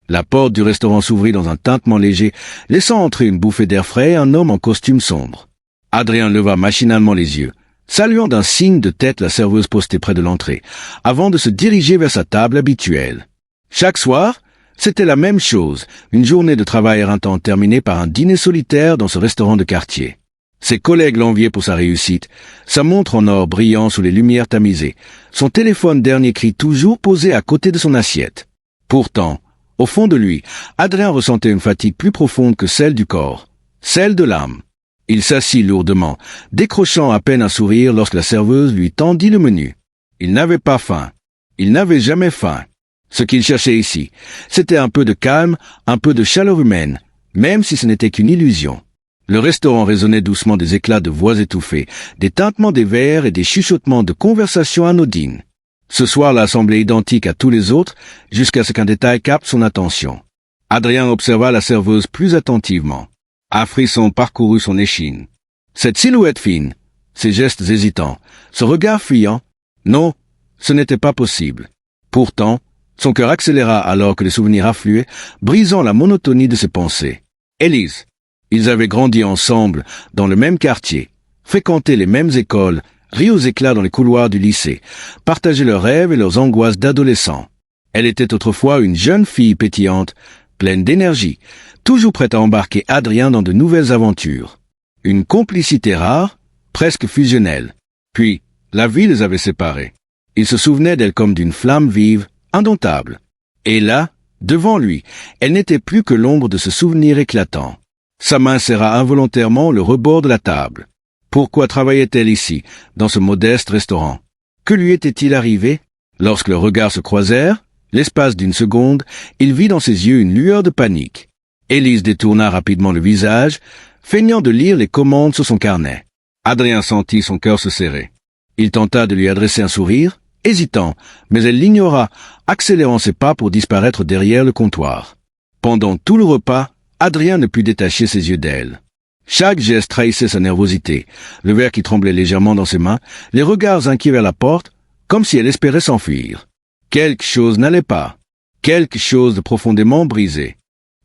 La porte du restaurant s'ouvrit dans un tintement léger, laissant entrer une bouffée d'air frais et un homme en costume sombre. Adrien leva machinalement les yeux, saluant d'un signe de tête la serveuse postée près de l'entrée, avant de se diriger vers sa table habituelle. Chaque soir, c'était la même chose, une journée de travail éreintant terminée par un dîner solitaire dans ce restaurant de quartier. Ses collègues l'enviaient pour sa réussite, sa montre en or brillant sous les lumières tamisées, son téléphone dernier cri toujours posé à côté de son assiette. Pourtant, au fond de lui, Adrien ressentait une fatigue plus profonde que celle du corps, celle de l'âme. Il s'assit lourdement, décrochant à peine un sourire lorsque la serveuse lui tendit le menu. Il n'avait pas faim. Il n'avait jamais faim. Ce qu'il cherchait ici, c'était un peu de calme, un peu de chaleur humaine, même si ce n'était qu'une illusion. Le restaurant résonnait doucement des éclats de voix étouffées, des tintements des verres et des chuchotements de conversations anodines. Ce soir-là semblait identique à tous les autres, jusqu'à ce qu'un détail capte son attention. Adrien observa la serveuse plus attentivement. Un frisson parcourut son échine. Cette silhouette fine, ces gestes hésitants, ce regard fuyant, non, ce n'était pas possible. Pourtant, son cœur accéléra alors que les souvenirs affluaient, brisant la monotonie de ses pensées. Élise. Ils avaient grandi ensemble, dans le même quartier, fréquenté les mêmes écoles, ri aux éclats dans les couloirs du lycée, partagé leurs rêves et leurs angoisses d'adolescents. Elle était autrefois une jeune fille pétillante, pleine d'énergie, toujours prête à embarquer Adrien dans de nouvelles aventures. Une complicité rare, presque fusionnelle. Puis, la vie les avait séparés. Il se souvenait d'elle comme d'une flamme vive, indomptable. Et là, devant lui, elle n'était plus que l'ombre de ce souvenir éclatant. Sa main serra involontairement le rebord de la table. Pourquoi travaillait-elle ici, dans ce modeste restaurant? Que lui était-il arrivé? Lorsque leurs regards se croisèrent, l'espace d'une seconde, il vit dans ses yeux une lueur de panique. Élise détourna rapidement le visage, feignant de lire les commandes sur son carnet. Adrien sentit son cœur se serrer. Il tenta de lui adresser un sourire, hésitant, mais elle l'ignora, accélérant ses pas pour disparaître derrière le comptoir. Pendant tout le repas, Adrien ne put détacher ses yeux d'elle. Chaque geste trahissait sa nervosité, le verre qui tremblait légèrement dans ses mains, les regards inquiets vers la porte, comme si elle espérait s'enfuir. Quelque chose n'allait pas. Quelque chose de profondément brisé.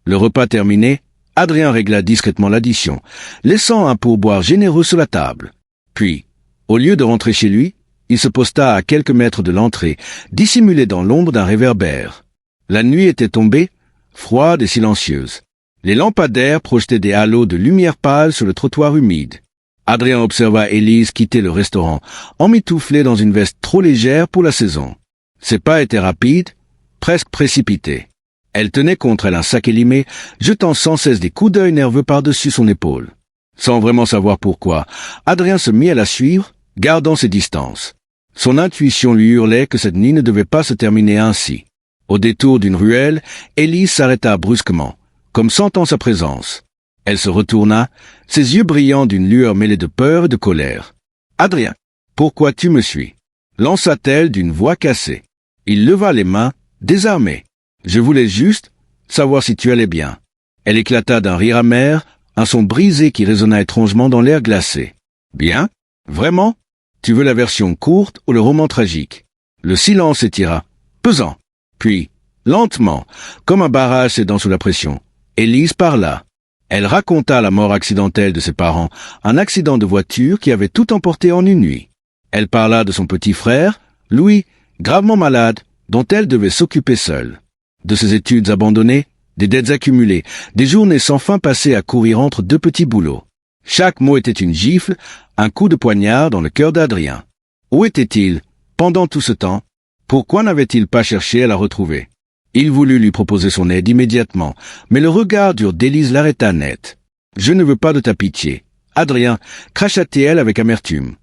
Le repas terminé, Adrien régla discrètement l'addition, laissant un pourboire généreux sur la table. Puis, au lieu de rentrer chez lui, il se posta à quelques mètres de l'entrée, dissimulé dans l'ombre d'un réverbère. La nuit était tombée, froide et silencieuse. Les lampadaires projetaient des halos de lumière pâle sur le trottoir humide. Adrien observa Élise quitter le restaurant, emmitouflée dans une veste trop légère pour la saison. Ses pas étaient rapides, presque précipités. Elle tenait contre elle un sac élimé, jetant sans cesse des coups d'œil nerveux par-dessus son épaule. Sans vraiment savoir pourquoi, Adrien se mit à la suivre, gardant ses distances. Son intuition lui hurlait que cette nuit ne devait pas se terminer ainsi. Au détour d'une ruelle, Élise s'arrêta brusquement, comme sentant sa présence. Elle se retourna, ses yeux brillants d'une lueur mêlée de peur et de colère. « Adrien, pourquoi tu me suis ?» lança-t-elle d'une voix cassée. Il leva les mains, désarmé. « Je voulais juste savoir si tu allais bien. » Elle éclata d'un rire amer, un son brisé qui résonna étrangement dans l'air glacé. « Bien? Vraiment? Tu veux la version courte ou le roman tragique ?» Le silence s'étira, pesant. Puis, lentement, comme un barrage cédant sous la pression, Élise parla. Elle raconta la mort accidentelle de ses parents, un accident de voiture qui avait tout emporté en une nuit. Elle parla de son petit frère, Louis, gravement malade, dont elle devait s'occuper seule. De ses études abandonnées, des dettes accumulées, des journées sans fin passées à courir entre deux petits boulots. Chaque mot était une gifle, un coup de poignard dans le cœur d'Adrien. Où était-il, pendant tout ce temps? Pourquoi n'avait-il pas cherché à la retrouver? Il voulut lui proposer son aide immédiatement, mais le regard dur d'Élise l'arrêta net. « Je ne veux pas de ta pitié. Adrien, cracha-t-elle avec amertume.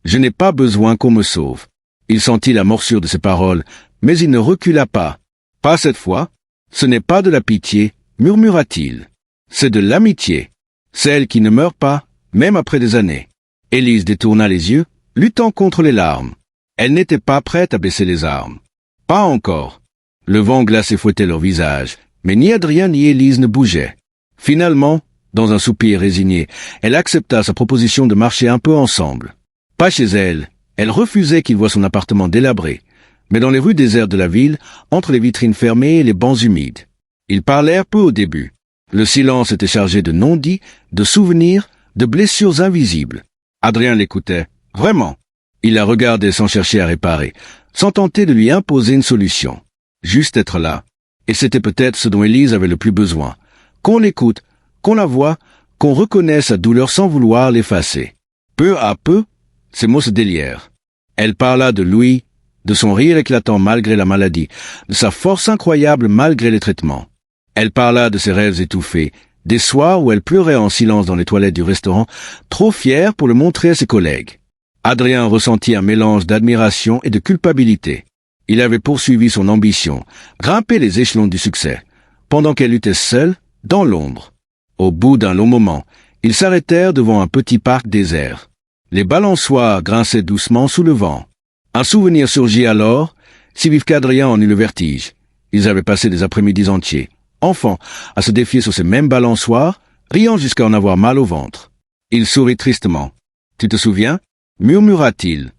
Je n'ai pas besoin qu'on me sauve. » Il sentit la morsure de ses paroles, mais il ne recula pas. « Pas cette fois. Ce n'est pas de la pitié, murmura-t-il. C'est de l'amitié. Celle qui ne meurt pas, même après des années. » Élise détourna les yeux, luttant contre les larmes. Elle n'était pas prête à baisser les armes. Pas encore. Le vent glacé fouettait leur visage, mais ni Adrien ni Élise ne bougeaient. Finalement, dans un soupir résigné, elle accepta sa proposition de marcher un peu ensemble. Pas chez elle, elle refusait qu'il voie son appartement délabré, mais dans les rues désertes de la ville, entre les vitrines fermées et les bancs humides. Ils parlèrent peu au début. Le silence était chargé de non-dits, de souvenirs, de blessures invisibles. Adrien l'écoutait, vraiment. Il la regardait sans chercher à réparer, sans tenter de lui imposer une solution. Juste être là. Et c'était peut-être ce dont Élise avait le plus besoin. Qu'on l'écoute, qu'on la voie, qu'on reconnaisse sa douleur sans vouloir l'effacer. Peu à peu, ces mots se délièrent. Elle parla de Louis, de son rire éclatant malgré la maladie, de sa force incroyable malgré les traitements. Elle parla de ses rêves étouffés, des soirs où elle pleurait en silence dans les toilettes du restaurant, trop fière pour le montrer à ses collègues. Adrien ressentit un mélange d'admiration et de culpabilité. Il avait poursuivi son ambition, grimpé les échelons du succès, pendant qu'elle luttait seule, dans l'ombre. Au bout d'un long moment, ils s'arrêtèrent devant un petit parc désert. Les balançoires grinçaient doucement sous le vent. Un souvenir surgit alors, si vif qu'Adrien en eut le vertige. Ils avaient passé des après-midi entiers, enfants, à se défier sur ces mêmes balançoires, riant jusqu'à en avoir mal au ventre. Il sourit tristement. « Tu te souviens ?» murmura-t-il.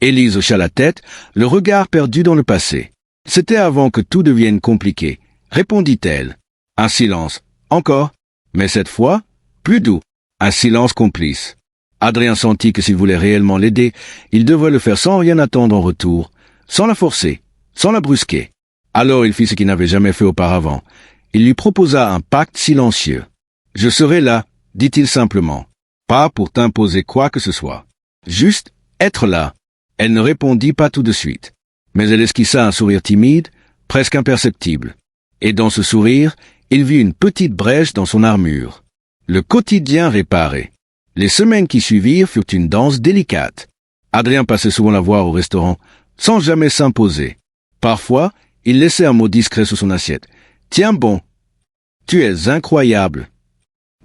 Élise hocha la tête, le regard perdu dans le passé. « C'était avant que tout devienne compliqué, » répondit-elle. Un silence. Encore. Mais cette fois, plus doux. Un silence complice. Adrien sentit que s'il voulait réellement l'aider, il devrait le faire sans rien attendre en retour, sans la forcer, sans la brusquer. Alors il fit ce qu'il n'avait jamais fait auparavant. Il lui proposa un pacte silencieux. « Je serai là, » dit-il simplement. Pas pour t'imposer quoi que ce soit. Juste être là. Elle ne répondit pas tout de suite. Mais elle esquissa un sourire timide, presque imperceptible. Et dans ce sourire, il vit une petite brèche dans son armure. Le quotidien réparé. Les semaines qui suivirent furent une danse délicate. Adrien passait souvent la voir au restaurant, sans jamais s'imposer. Parfois, il laissait un mot discret sur son assiette. « Tiens bon, tu es incroyable !»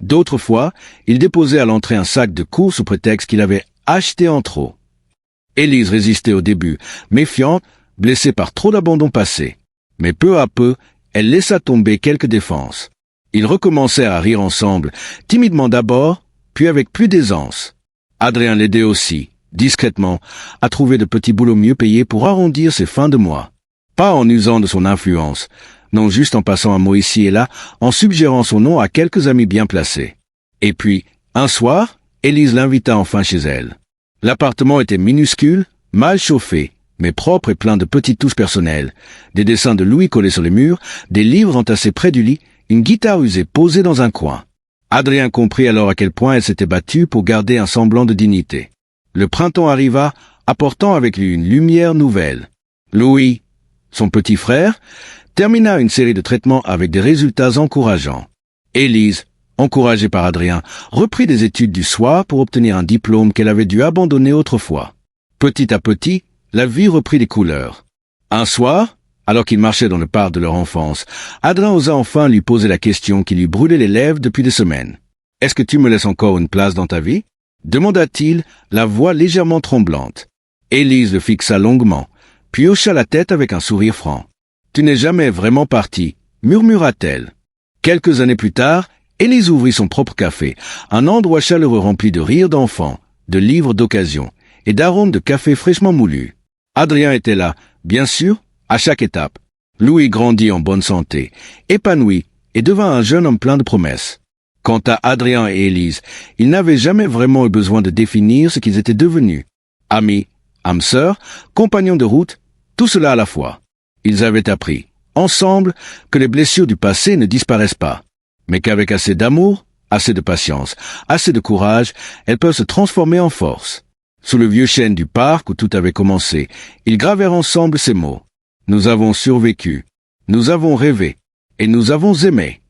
D'autres fois, il déposait à l'entrée un sac de courses sous prétexte qu'il avait acheté en trop. Élise résistait au début, méfiante, blessée par trop d'abandon passé. Mais peu à peu, elle laissa tomber quelques défenses. Ils recommencèrent à rire ensemble, timidement d'abord, puis avec plus d'aisance. Adrien l'aidait aussi, discrètement, à trouver de petits boulots mieux payés pour arrondir ses fins de mois. Pas en usant de son influence, non juste en passant un mot ici et là, en suggérant son nom à quelques amis bien placés. Et puis, un soir, Élise l'invita enfin chez elle. L'appartement était minuscule, mal chauffé, mais propre et plein de petites touches personnelles, des dessins de Louis collés sur les murs, des livres entassés près du lit, une guitare usée posée dans un coin. Adrien comprit alors à quel point elle s'était battue pour garder un semblant de dignité. Le printemps arriva, apportant avec lui une lumière nouvelle. Louis, son petit frère, termina une série de traitements avec des résultats encourageants. Élise, encouragée par Adrien, reprit des études du soir pour obtenir un diplôme qu'elle avait dû abandonner autrefois. Petit à petit, la vie reprit des couleurs. Un soir, alors qu'ils marchaient dans le parc de leur enfance, Adrien osa enfin lui poser la question qui lui brûlait les lèvres depuis des semaines. « Est-ce que tu me laisses encore une place dans ta vie ?» demanda-t-il, la voix légèrement tremblante. Élise le fixa longuement, puis hocha la tête avec un sourire franc. « Tu n'es jamais vraiment parti » murmura-t-elle. Quelques années plus tard, Élise ouvrit son propre café, un endroit chaleureux rempli de rires d'enfants, de livres d'occasion et d'arômes de café fraîchement moulu. Adrien était là, bien sûr, à chaque étape. Louis grandit en bonne santé, épanoui et devint un jeune homme plein de promesses. Quant à Adrien et Élise, ils n'avaient jamais vraiment eu besoin de définir ce qu'ils étaient devenus. Amis, âmes sœurs, compagnons de route, tout cela à la fois. Ils avaient appris, ensemble, que les blessures du passé ne disparaissent pas, mais qu'avec assez d'amour, assez de patience, assez de courage, elles peuvent se transformer en force. Sous le vieux chêne du parc où tout avait commencé, ils gravèrent ensemble ces mots. Nous avons survécu, nous avons rêvé, et nous avons aimé.